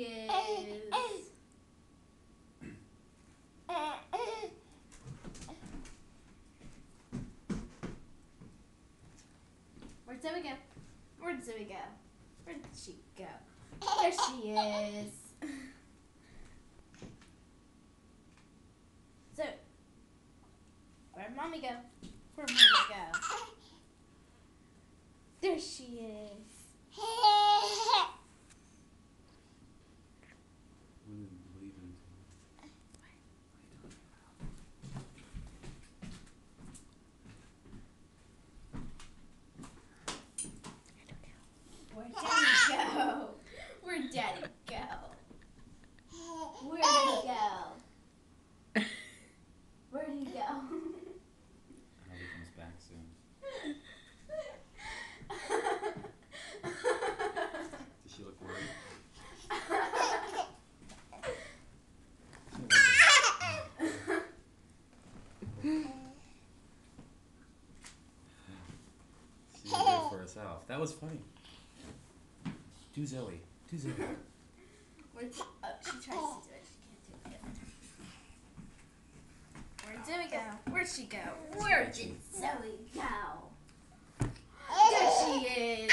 she is. Where'd Zoe go? Where'd Zoe go? Where'd she go? There she is. So, where'd Mommy go? Where'd Mommy go? There she is. Where'd Daddy go? Where'd Daddy go? Where'd he go? Where'd he go? I hope he comes back soon. Does she look worried? She was there for herself. That was funny. Do Zoe. Do Zoe. She tries to do it. She can't do it. Where'd Zoe go? Where'd she go? Where did Zoe go? There she is.